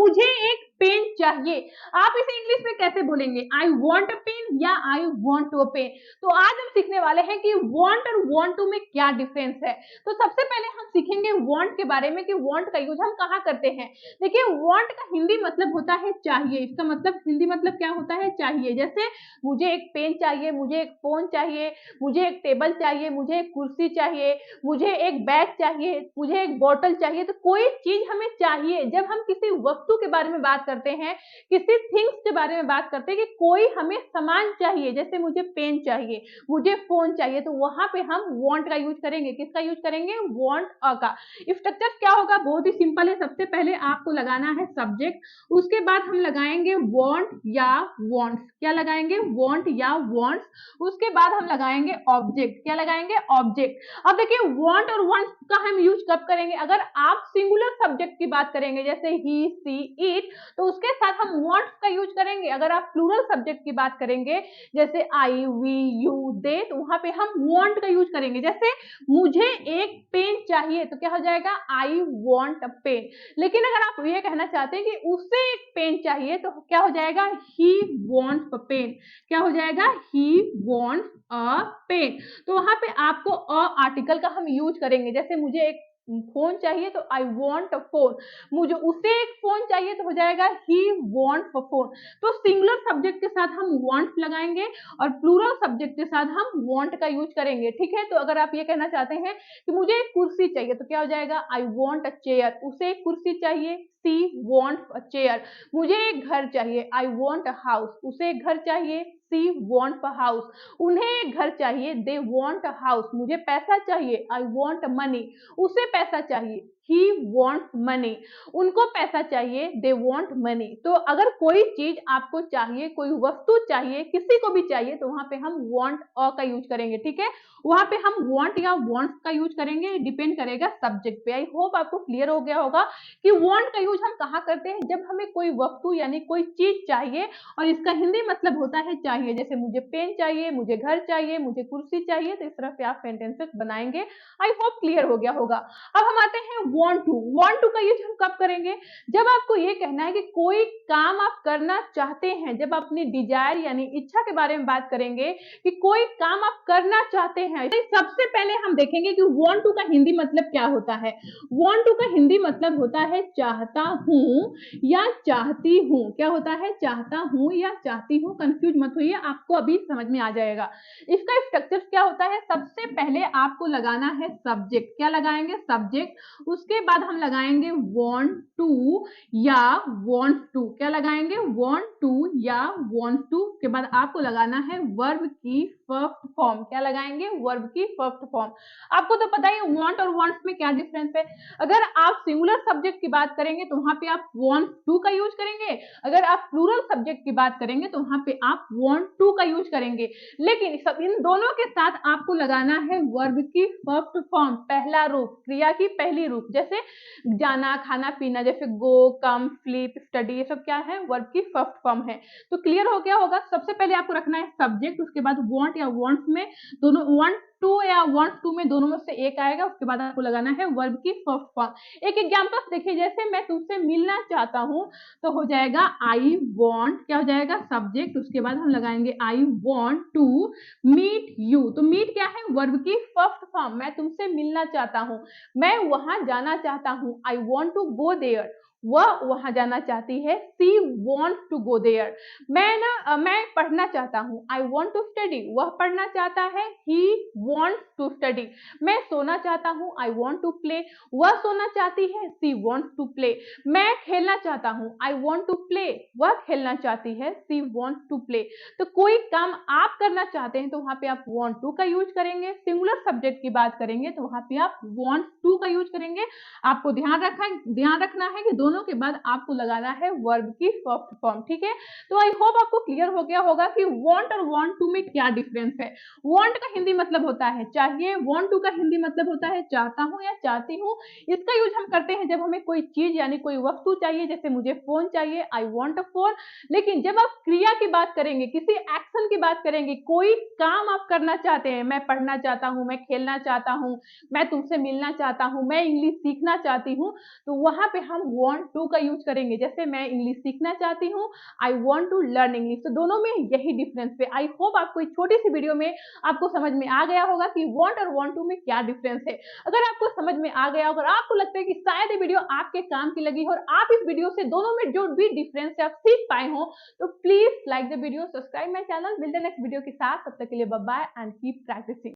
मुझे एक पेन चाहिए। आप इसे इंग्लिश में कैसे बोलेंगे? आई वॉन्ट अ पेन या I want to a pen. तो आज हम सीखने वाले हैं कि वॉन्ट और वॉन्ट टू में क्या डिफरेंस है। तो सबसे पहले हम सीखेंगे वॉन्ट के बारे में कि वॉन्ट का यूज हम कहाँ करते हैं। देखिए, वॉन्ट का हिंदी मतलब होता है चाहिए। इसका मतलब हिंदी मतलब क्या होता है? चाहिए। जैसे मुझे एक पेन चाहिए, मुझे एक फोन चाहिए, मुझे एक टेबल चाहिए, मुझे एक कुर्सी चाहिए, मुझे एक बैग चाहिए, मुझे एक बोतल चाहिए। तो कोई चीज हमें चाहिए। जब हम किसी वस्तु के बारे में बात करते हैं, किसी थिंग्स के बारे में बात करते हैं कि कोई हमें सामान चाहिए, जैसे मुझे पेन चाहिए, मुझे फोन चाहिए, तो वहां पे हम वांट का यूज करेंगे। किसका यूज करेंगे? वांट का। स्ट्रक्चर क्या होगा? बहुत ही सिंपल है। सबसे पहले आपको लगाना है सब्जेक्ट, उसके बाद हम लगाएंगे वांट या वांट्स। क्या लगाएंगे? वांट या वांट्स। उसके बाद हम लगाएंगे ऑब्जेक्ट। क्या लगाएंगे? ऑब्जेक्ट। अब देखिए, वांट और वांट्स का हम यूज कब करेंगे? अगर आप सिंगुलर सब्जेक्ट की बात करेंगे, जैसे ही, सी, इट, तो उसके साथ हम वांट्स का यूज करेंगे। अगर आप प्लूरल सब्जेक्ट की बात करेंगे, जैसे आई, वी, यू, दे, तो वहां पे हम वांट का यूज करेंगे। जैसे मुझे एक पेन चाहिए, तो क्या हो जाएगा? I want a pen. लेकिन अगर आप ये कहना चाहते हैं कि उसे एक पेन चाहिए, तो क्या हो जाएगा? He wants a pen. क्या हो जाएगा? He wants a pen. तो वहां पे आपको अ आर्टिकल का हम यूज करेंगे। जैसे मुझे एक फोन चाहिए, तो आई वॉन्ट अ फोन। मुझे उसे एक फोन चाहिए, तो हो जाएगा ही वॉन्ट्स अ फोन। तो सिंगुलर सब्जेक्ट के साथ हम वॉन्ट्स लगाएंगे और प्लूरल सब्जेक्ट के साथ हम वॉन्ट का यूज करेंगे। ठीक है। तो अगर आप ये कहना चाहते हैं कि मुझे एक कुर्सी चाहिए, तो क्या हो जाएगा? I want a chair. उसे एक कुर्सी चाहिए, सी वॉन्ट अ चेयर। मुझे एक घर चाहिए, आई वॉन्ट अ हाउस। उसे एक घर चाहिए, सी वॉन्ट अ हाउस। उन्हें एक घर चाहिए, दे वॉन्ट अ हाउस। मुझे पैसा चाहिए, आई वॉन्ट मनी। उसे पैसा चाहिए, ही वॉन्ट्स मनी। उनको पैसा चाहिए, दे वॉन्ट मनी। तो अगर कोई चीज आपको चाहिए, कोई वस्तु चाहिए, किसी को भी चाहिए, तो वहां पे हम वॉन्ट अ का यूज करेंगे। ठीक है। वहां पे हम वॉन्ट या वॉन्ट्स का यूज करेंगे, डिपेंड करेगा सब्जेक्ट पे। आई होप आपको क्लियर हो गया होगा कि वॉन्ट का यूज हम कहाँ करते हैं? जब हमें कोई वस्तु यानी कोई चीज चाहिए और इसका हिंदी मतलब होता है चाहिए। जैसे मुझे पेन चाहिए, मुझे घर चाहिए, मुझे कुर्सी चाहिए, तो इस तरह से आप सेंटेंसेस बनाएंगे। आई होप क्लियर हो गया होगा। अब हम आते हैं वांट टू। वांट टू का यूज हम कब करेंगे? जब आपको ये कहना है कि कोई काम आप करना चाहते हैं। जब अपनी डिजायर यानी इच्छा के बारे में बात करेंगे कि कोई काम आप करना चाहते हैं, तो सबसे पहले हम देखेंगे कि वांट टू का हिंदी मतलब क्या होता है। वांट टू का हिंदी मतलब होता है चाहता हूं या चाहती हूं। क्या होता है? चाहता हूं या चाहती हूं। कंफ्यूज मत होइए, आपको अभी समझ में आ जाएगा। इसका स्ट्रक्चर क्या होता है? सबसे पहले आपको लगाना है सब्जेक्ट। क्या लगाएंगे? सब्जेक्ट। उसके बाद हम लगाएंगे want टू या want टू। क्या लगाएंगे? want टू या want टू के बाद आपको लगाना है वर्ब की फर्स्ट फॉर्म। क्या लगाएंगे? वर्ब की फर्स्ट फॉर्म। आपको तो पता ही want और wants में क्या डिफरेंस है। अगर आप सिंगुलर सब्जेक्ट की बात करेंगे, तो वहां पे आप want टू का यूज करेंगे। अगर आप प्लूरल सब्जेक्ट की बात करेंगे, तो वहां पे आप want टू का यूज करेंगे। लेकिन सब इन दोनों के साथ आपको लगाना है वर्ब की फर्स्ट फॉर्म, पहला रूप, क्रिया की पहली रूप। जैसे जाना, खाना, पीना, जैसे गो, कम, स्लीप, स्टडी, ये सब क्या है? वर्ब की फर्स्ट फॉर्म है। तो क्लियर हो गया होगा। सबसे पहले आपको रखना है सब्जेक्ट, उसके बाद वांट या वांट्स में दोनों, वांट टू या वांट टू में दोनों में से एक आएगा। उसके बाद आपको लगाना है वर्ब की फर्स्ट फॉर्म। एक एग्जांपल देखिए, जैसे मैं तुमसे मिलना चाहता हूं, तो हो जाएगा आई वॉन्ट। क्या हो जाएगा? सब्जेक्ट। उसके बाद हम लगाएंगे I want to meet you. तो मीट क्या है? वर्ब की फर्स्ट फॉर्म। मैं तुमसे मिलना चाहता हूं, मैं वहां जाना चाहता हूं। I want to go there. वह वहां जाना चाहती है। She wants to go there. मैं पढ़ना चाहता हूं। I want to study. वह पढ़ना चाहता है। He wants to study. मैं सोना चाहता हूं। I want to play. वह सोना चाहती है। She wants to play. मैं खेलना चाहता हूं। I want to play. वह खेलना चाहती है। She wants to play. तो कोई काम आप करना चाहते हैं, तो वहां पे आप want to का यूज करेंगे। सिंगुलर सब्जेक्ट की बात करेंगे, तो वहां पे आप want to का यूज करेंगे। आपको ध्यान रखना है कि दोनों के बाद आपको लगाना है वर्ब की फर्स्ट फॉर्म। ठीक है। तो आई होप आपको क्लियर हो गया होगा कि want और want to में क्या डिफरेंस है। want का हिंदी मतलब होता है चाहिए, want to का हिंदी मतलब होता है चाहता हूं या चाहती हूं। इसका यूज हम करते हैं जब हमें कोई चीज यानी कोई वस्तु चाहिए। जैसे मुझे फोन चाहिए, आई वॉन्ट अ फोन। लेकिन जब आप क्रिया की बात करेंगे, किसी एक्शन की बात करेंगे, कोई काम आप करना चाहते हैं, मैं पढ़ना चाहता हूं, मैं खेलना चाहता हूं, मैं तुमसे मिलना चाहता हूं, मैं इंग्लिश सीखना चाहती हूं, तो वहां पे हम want वांट टू का यूज करेंगे। जैसे मैं इंग्लिश सीखना चाहती हूँ, I want to learn English. तो दोनों में यही डिफरेंस है। आई होप आपको इस छोटी सी वीडियो में आपको समझ में आ गया होगा कि वांट और वांट टू में क्या डिफरेंस है। अगर आपको समझ में आ गया, अगर आपको लगता है कि शायद ये वीडियो आपके काम की लगी हो और आप इस वीडियो से दोनों में जो भी डिफरेंस है आप सीख पाए हो, तो please like the video, subscribe my channel. मिलते हैं नेक्स्ट वीडियो के साथ, तब तक के लिए bye bye and keep practising.